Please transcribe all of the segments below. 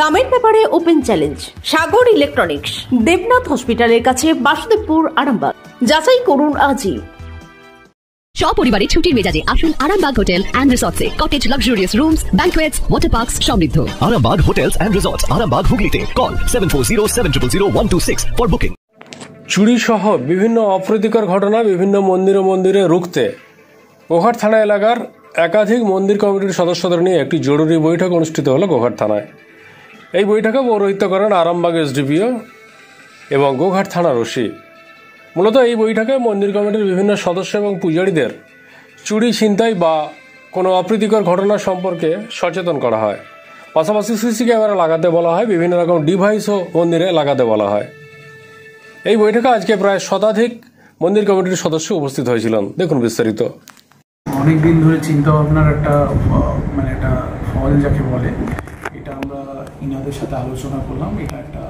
দামের ব্যাপারে open challenge সাগর electronics, Debnath হসপিটালের কাছে, বাসুদেবপুর, আরামবাগ। যাচাই করুন আজই। সপরিবারে ছুটির মেজাজে আসুন আরামবাগ হোটেল অ্যান্ড রিসর্টসে। Cottage, luxurious rooms, banquets, water parks সমৃদ্ধ। Arambagh hotels and resorts, Arambagh, হুগলিতে। Call 7407000126 for booking. চুরি সহ বিভিন্ন অপ্রীতিকর ঘটনা বিভিন্ন মন্দিরে রুখতে গোঘাট থানা এলাকার একাধিক মন্দির কমিটির সদস্যদের নিয়ে একটি জরুরি বৈঠক অনুষ্ঠিত হলো গোঘাট থানায়। এই বৈঠকে পৌরোহিত্য করেন আরামবাগ এসডিপিও এবং গোঘাট থানার ওসি। মূলত এই বৈঠকে মন্দির কমিটির বিভিন্ন সদস্য এবং পূজারীদের চুরি, ছিনতাই বা কোনো অপ্রীতিকর ঘটনা সম্পর্কে সচেতন করা হয়। পাশাপাশি সিসি ক্যামেরা লাগাতে বলা হয়, বিভিন্ন রকম ডিভাইসও মন্দিরে লাগাতে বলা হয়। এই বৈঠকে আজকে প্রায় শতাধিক মন্দির কমিটির সদস্য উপস্থিত হয়েছিলেন। দেখুন বিস্তারিত। অনেকদিন ধরে চিন্তা ভাবনার একটা ফল যাকে বলে, এটা আমরা ইনাদের সাথে আলোচনা করলাম। এটা একটা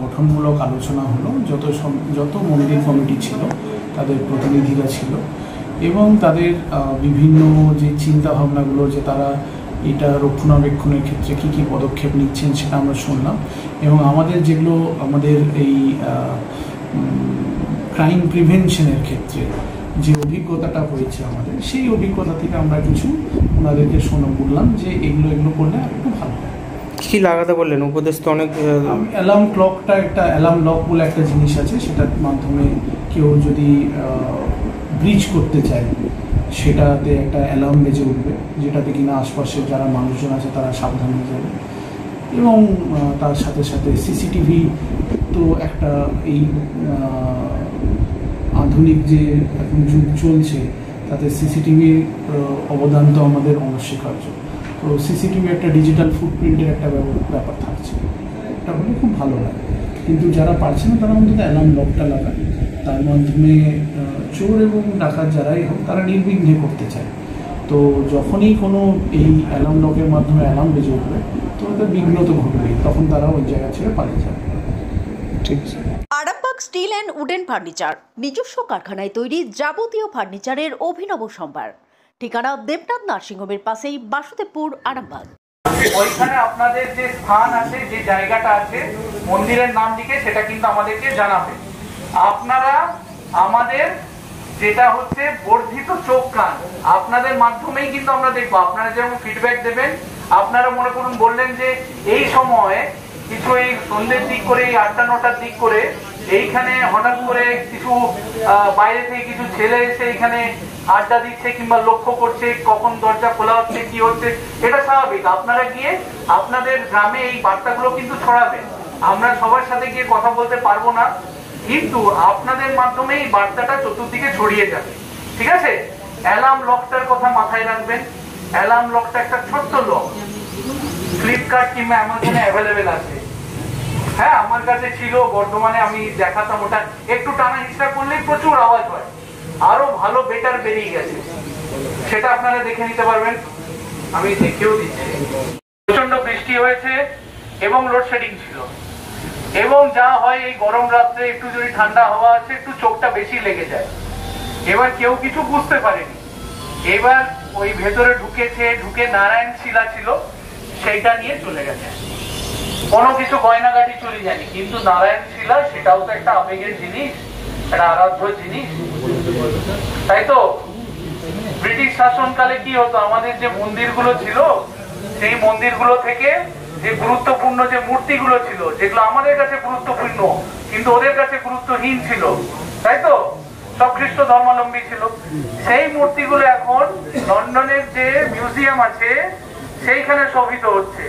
গঠনমূলক আলোচনা হলো। যত মন্দির কমিটি ছিল তাদের প্রতিনিধিরা ছিল এবং তাদের বিভিন্ন যে চিন্তা ভাবনাগুলো, যে তারা এটা রক্ষণাবেক্ষণের ক্ষেত্রে কী কী পদক্ষেপ নিচ্ছেন সেটা আমরা শুনলাম। এবং আমাদের যেগুলো আমাদের এই ক্রাইম প্রিভেনশনের ক্ষেত্রে যে অভিজ্ঞতাটা হয়েছে আমাদের, সেই অভিজ্ঞতা থেকে আমরা কিছু ওনাদেরকে বললাম যে এগুলো করলে আর একটু ভালো হয়। কী লাগাতে বললেন? উপদেশ তো অনেক। অ্যালার্ম ক্লকটা, একটা অ্যালার্ম লক বলে একটা জিনিস আছে, সেটার মাধ্যমে কেউ যদি ব্রিজ করতে চায় সেটাতে একটা অ্যালার্ম বেজে উঠবে, যেটাতে কিনা আশপাশের যারা মানুষজন আছে তারা সাবধান হয়ে যাবে। এবং তার সাথে সাথে সিসিটিভি তো একটা এই আধুনিক যে এখন যুগ চলছে তাতে সিসিটিভির অবদান তো আমাদের অনস্বীকার্য। তো সিসিটিভি একটা ডিজিটাল ফুটপ্রিন্টের একটা ব্যাপার থাকছে, এটা হলে খুব ভালো লাগে। কিন্তু যারা পারছে না তারা অন্তত অ্যালার্ম লকটা লাগায়, তার মাধ্যমে চোর এবং ডাকাত যারাই হোক তারা নির্বিঘ্নে করতে চায়। তো যখনই কোনো এই অ্যালার্ম লকের মাধ্যমে অ্যালার্ম বেজে উঠবে তো ওদের বিঘ্ন তো ঘটবেই, তখন তারা ওই জায়গা ছেড়ে পালিয়ে যাবে। ঠিক আছে। Arambagh steel and wooden furniture, নিজস্ব কারখানায় তৈরি যাবতীয় ফার্নিচারের অভিনব সম্ভার। ঠিকানা দেবনাথ নার্সিংহোমের পাশেই, বাসুদেবপুর, আরামবাগ। ওইখানে আপনাদের যে স্থান আছে, যে জায়গাটা আছে মন্দিরের নাম লিখে, সেটা কিন্তু আমাদেরকে জানাবে। আপনারা আমাদের যেটা হচ্ছে বর্ধিত চোখ কান, আপনাদের মাধ্যমেই কিন্তু আমরা দেখবো। আপনারা যেমন ফিডব্যাক দেবেন, আপনারা মনে করুন বললেন যে এই সময়ে কিছু এই সন্ধ্যের দিক করে, এই 8টা-9টার দিক করে এইখানে হঠাৎ করে কিছু বাইরে থেকে কিছু ছেলে এসে এইখানে আড্ডা দিচ্ছে কিংবা লক্ষ্য করছে কখন দরজা খোলা হচ্ছে, কি হচ্ছে, এটা স্বাভাবিক। আপনারা গিয়ে আপনাদের গ্রামে এই বার্তাগুলো কিন্তু ছড়াবেন। আমরা সবার সাথে গিয়ে কথা বলতে পারবো না, কিন্তু আপনাদের মাধ্যমে এই বার্তাটা চতুর্দিকে ছড়িয়ে যাবে। ঠিক আছে? অ্যালার্ম লকটার কথা মাথায় রাখবেন। অ্যালার্ম লকটা একটা ছোট্ট লক, ফ্লিপকার্ট কিংবা অ্যামাজনে অ্যাভেলেবেল আছে। হ্যাঁ, আমার কাছে ছিল, বর্তমানে আমি দেখাতাম। ওটা একটু টানা হিসা করলেই প্রচুর আওয়াজ হয়, আরো ভালো বেটার বেরিয়ে গেছে, সেটা আপনারা দেখে নিতে পারবেন। আমি দেখেও দিচ্ছি। প্রচন্ড বৃষ্টি হয়েছে এবং লোডশেডিং ছিল, এবং যা হয় এই গরম রাত্রে একটু যদি ঠান্ডা হাওয়া আছে একটু চোখটা বেশি লেগে যায়। এবার কেউ কিছু বুঝতে পারেনি, এবার ওই ভেতরে ঢুকে নারায়ণ শিলা ছিল, সেইটা নিয়ে চলে গেছে। কোনো কিছু গয়নাগাটি চলে যায়নি, কিন্তু নারায়ণ শিলা সেটাও তো একটা আবেগের জিনিস, একটা আরাধ্য জিনিস, তাই তো? ব্রিটিশ শাসনকালে কি হতো, আমাদের যে মন্দিরগুলো ছিল সেই মন্দিরগুলো থেকে যে গুরুত্বপূর্ণ যে মূর্তিগুলো ছিল, যেগুলো আমাদের কাছে গুরুত্বপূর্ণ কিন্তু ওদের কাছে গুরুত্বহীন ছিল, তাই তো? সব খ্রিস্ট ধর্মাবলম্বী ছিল। সেই মূর্তিগুলো এখন লন্ডনের যে মিউজিয়াম আছে সেইখানে শোভিত হচ্ছে।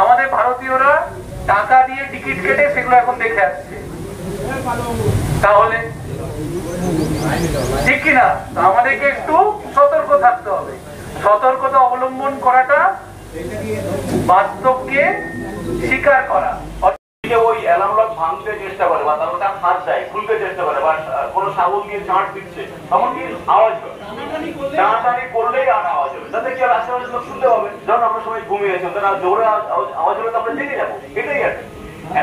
আমাদের ভারতীয়রা টাকা দিয়ে টিকিট কেটে সেগুলো এখন দেখে আসছে। তাহলে ঠিক কিনা? আমাদেরকে একটু সতর্ক থাকতে হবে। সতর্কতা অবলম্বন করাটা বাস্তবকে স্বীকার করা। ওই অ্যালার্ম লক ভাঙতে চেষ্টা করে বা তার ওটা হাত দেয়, খুলতে চেষ্টা করে, বা কোনো শাবল দিয়ে চাঁট দিচ্ছে, তখন কি আওয়াজ হয়? টানাটানি করলেই আর আওয়াজ হবে, যাতে কি আর আশেপাশে লোক শুনতে হবে। যখন আমরা সবাই ঘুমিয়েছি, তারা জোরে আওয়াজ হলে তো আমরা জেগে যাবো, এটাই আছে।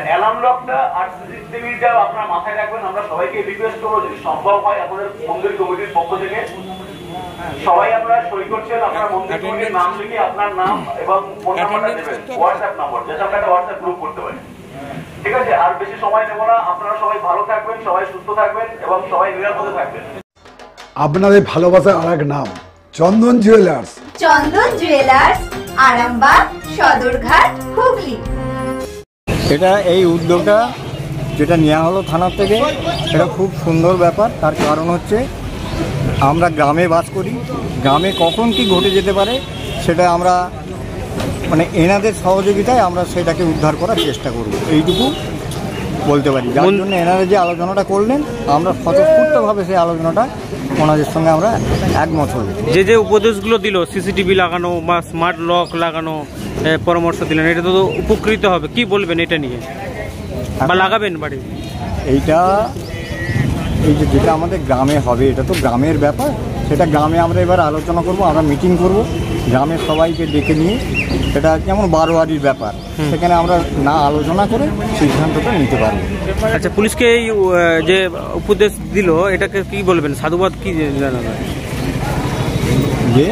অ্যালার্ম লকটা আর সিসিটিভিটা আপনার মাথায় রাখবেন। আমরা সবাইকে রিকোয়েস্ট করবো, যদি সম্ভব হয় আপনাদের মন্দির কমিটির পক্ষ থেকে সবাই আপনারা সই করছেন, আপনার মন্দির কমিটির নাম লিখে আপনার নাম এবং ফোন নাম্বারটা দেবেন, হোয়াটসঅ্যাপ নম্বর, যাতে আমরা একটা হোয়াটসঅ্যাপ গ্রুপ করতে পারি। ঠিক আছে, আর বেশি সময় নেব না। আপনারা সবাই ভালো থাকবেন, সবাই সুস্থ থাকবেন এবং সবাই নিরাপদে থাকবেন। আপনাদের ভালোবাসার আর এক নাম চন্দন জুয়েলার্স। চন্দন জুয়েলার্স, আরামবাগ, সদরঘাট, হুগলি। এটা এই উদ্যোগটা যেটা নেওয়া হলো থানার থেকে, এটা খুব সুন্দর ব্যাপার। তার কারণ হচ্ছে আমরা গ্রামে বাস করি, গ্রামে কখন কি ঘটে যেতে পারে সেটা আমরা মানে এনাদের সহযোগিতায় আমরা সেটাকে উদ্ধার করার চেষ্টা করব, এইটুকু বলতে পারি। যার জন্য এনারা যে আলোচনাটা করলেন, আমরা স্বতঃস্ফূর্তভাবে সেই আলোচনাটা ওনাদের সঙ্গে আমরা একমত হই। যে যে উপদেশগুলো দিল, সিসিটিভি লাগানো বা স্মার্ট লক লাগানো পরামর্শ দিলেন, এটা তো উপকৃত হবে। কি বলবেন এটা নিয়ে, বা লাগাবেন বাড়ি? এইটা এই যে যেটা আমাদের গ্রামে হবে, এটা তো গ্রামের ব্যাপার, সেটা গ্রামে আমরা এবার আলোচনা করব, আমরা মিটিং করব গ্রামের সবাইকে ডেকে নিয়ে। এটা যেমন বারোয়ারির ব্যাপার, সেখানে আমরা না আলোচনা করে সিদ্ধান্তটা নিতে পারবো। আচ্ছা, পুলিশকে এই যে উপদেশ দিল, এটাকে কি বলবেন, সাধুবাদ কি জানাবেন? যে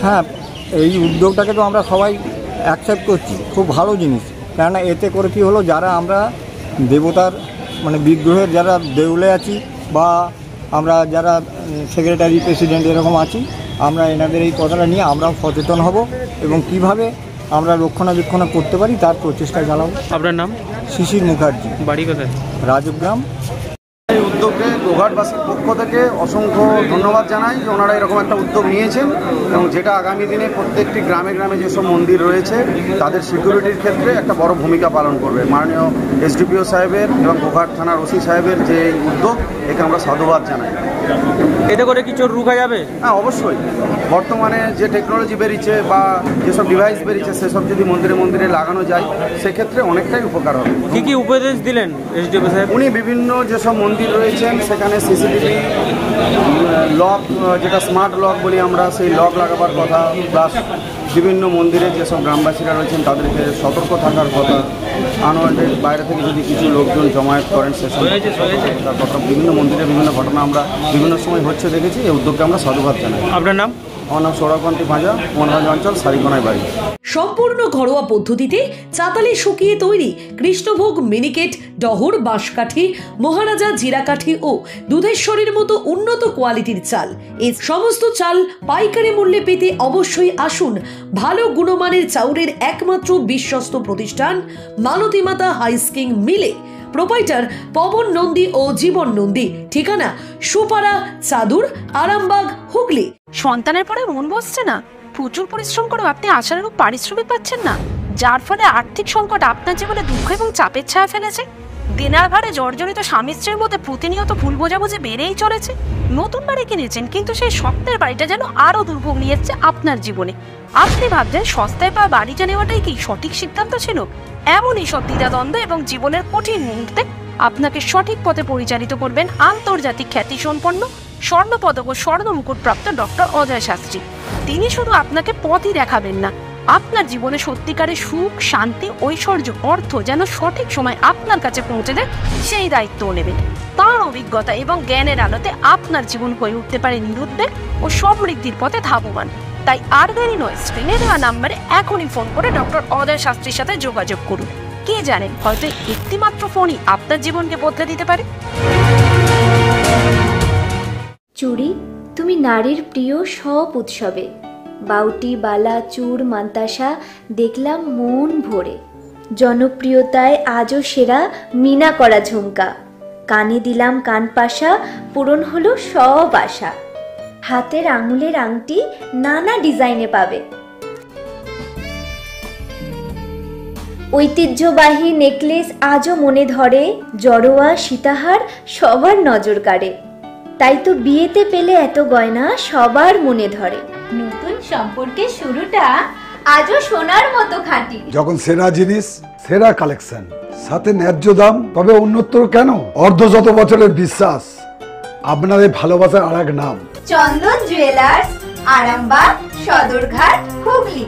হ্যাঁ, এই উদ্যোগটাকে তো আমরা সবাই অ্যাকসেপ্ট করছি, খুব ভালো জিনিস। কেননা এতে করে কি হলো, যারা আমরা দেবতার মানে বিগ্রহের যারা দেউলে আছি বা আমরা যারা সেক্রেটারি প্রেসিডেন্ট এরকম আছি, আমরা এনাদের এই কথাটা নিয়ে আমরাও সচেতন হব এবং কিভাবে আমরা রক্ষণাবেক্ষণ করতে পারি তার প্রচেষ্টা চালাবো। আপনার নাম? শিশির মুখার্জি। বাড়ি কোথায়? রাজগ্রাম। এই উদ্যোগকে গোঘাটবাসীর পক্ষ থেকে অসংখ্য ধন্যবাদ জানাই যে ওনারা এরকম একটা উদ্যোগ নিয়েছেন এবং যেটা আগামী দিনে প্রত্যেকটি গ্রামে গ্রামে যেসব মন্দির রয়েছে তাদের সিকিউরিটির ক্ষেত্রে একটা বড় ভূমিকা পালন করবে। মাননীয় এসডিপিও সাহেবের এবং গোঘাট থানার ওসি সাহেবের যে উদ্যোগ, একে আমরা সাধুবাদ জানাই। এতে করে কি চোর রুখা যাবে? হ্যাঁ, অবশ্যই। বর্তমানে যে টেকনোলজি বেরিয়েছে বা যেসব ডিভাইস বেরিয়েছে, সেসব যদি মন্দিরে মন্দিরে লাগানো যায়, সেক্ষেত্রে অনেকটাই উপকার হবে। কি কি উপদেশ দিলেন এসডিপিও সাহেব? উনি বিভিন্ন যেসব মন্দির রয়েছেন সেখানে সিসিটিভি লক, যেটা স্মার্ট লক বলি আমরা, সেই লক লাগাবার কথা, প্লাস বিভিন্ন মন্দিরে যেসব গ্রামবাসীরা রয়েছেন তাদেরকে সতর্ক থাকার কথা, আনওয়ান্টেড বাইরে থেকে যদি কিছু লোকজন জমায়েত করেন সেসব কথা, বিভিন্ন মন্দিরে বিভিন্ন ঘটনা আমরা বিভিন্ন সময় হচ্ছে দেখেছি। এই উদ্যোগকে আমরা সাধুবাদ জানাই। আপনার নাম? আমার নাম সৌরভকান্তি ভাজা, মোহনগঞ্জ অঞ্চল, সারিকোনায় বাড়ি। সম্পূর্ণ ঘরোয়া পদ্ধতিতে চাতালে শুকিয়ে তৈরি কৃষ্ণভোগ মিনিকেট, ডহর, বাঁশকাঠি, মহারাজা জিরাকাঠি ও দুধেশ্বরীর মতো উন্নত কোয়ালিটির চাল। এই সমস্ত চাল পাইকারি মূল্যে পেতে অবশ্যই আসুন ভালো গুণমানের চাউলের একমাত্র বিশ্বস্ত প্রতিষ্ঠান মালতী মাতা হাইস্কিং মিলে। প্রোপাইটার পবন নন্দী ও জীবন নন্দী। ঠিকানা সুপারা, চাদুর, আরামবাগ, হুগলি। সন্তানের পরে মন বসছে না, প্রচুর পরিশ্রম করেও আপনি আশানুরূপ পারিশ্রমিক পাচ্ছেন না, যার ফলে আর্থিক সংকট আপনার জীবনে দুঃখ এবং চাপের ছায়া ফেলেছে। দেনার ভারে জর্জরিত স্বামী স্ত্রীর মধ্যে প্রতিনিয়ত ভুল বোঝাবুঝি বেড়েই চলেছে। নতুন বাড়ি কিনেছেন, কিন্তু সেই স্বপ্নের বাড়িটা যেন আরো দুর্ভোগ নিয়ে এসেছে আপনার জীবনে। আপনি ভাবছেন সস্তায় পাওয়া বাড়িটা নেওয়াটাই কি সঠিক সিদ্ধান্ত ছিল? এমনই সব দ্বিধাদ্বন্দ্ব এবং জীবনের কঠিন মুহূর্তে আপনাকে সঠিক পথে পরিচালিত করবেন আন্তর্জাতিক খ্যাতিসম্পন্ন স্বর্ণপদক ও স্বর্ণ মুকুটপ্রাপ্ত ডক্টর অজয় শাস্ত্রী। তিনি শুধু আপনাকে পথই দেখাবেন না, আপনার জীবনে সত্যিকারের সুখ, শান্তি, ঐশ্বর্য, অর্থ যেন সঠিক সময় আপনার কাছে পৌঁছে দেয় সেই দায়িত্বও নেবেন। তার অভিজ্ঞতা এবং জ্ঞানের আলোতে আপনার জীবন হয়ে উঠতে পারে নিরুদ্বেগ ও সমৃদ্ধির পথে ধাবমান। তাই আর দেরি নয়, স্ক্রিনে দেওয়া নাম্বারে এখনই ফোন করে ডক্টর অজয় শাস্ত্রীর সাথে যোগাযোগ করুন। কে জানেন, হয়তো একটি মাত্র ফোনই আপনার জীবনকে বদলে দিতে পারে। চুড়ি, তুমি নারীর প্রিয় সব উৎসবে। বাউটি, বালা, চূড়, মান্তাসা দেখলাম মন ভরে। জনপ্রিয়তায় আজও সেরা মিনা করা ঝুমকা। কানে দিলাম কানপাশা, পূরণ হলো সব আশা। হাতের আঙুলের আংটি নানা ডিজাইনে পাবে। ঐতিহ্যবাহী নেকলেস আজও মনে ধরে। জড়োয়া, সীতাহার সবার নজর কাড়ে। তাই তো বিয়েতে পেলে এত গয়না সবার মনে ধরে। নতুন সম্পর্কের শুরুটা আজও সোনার মতো খাঁটি। যখন সেরা জিনিস, সেরা কালেকশন, সাথে ন্যায্য দাম, তবে উন্নতর কেন? অর্ধশত বছরের বিশ্বাস, আপনাদের ভালোবাসার আর এক নাম চন্দন জুয়েলার্স, আরামবাগ, সদরঘাট, হুগলি।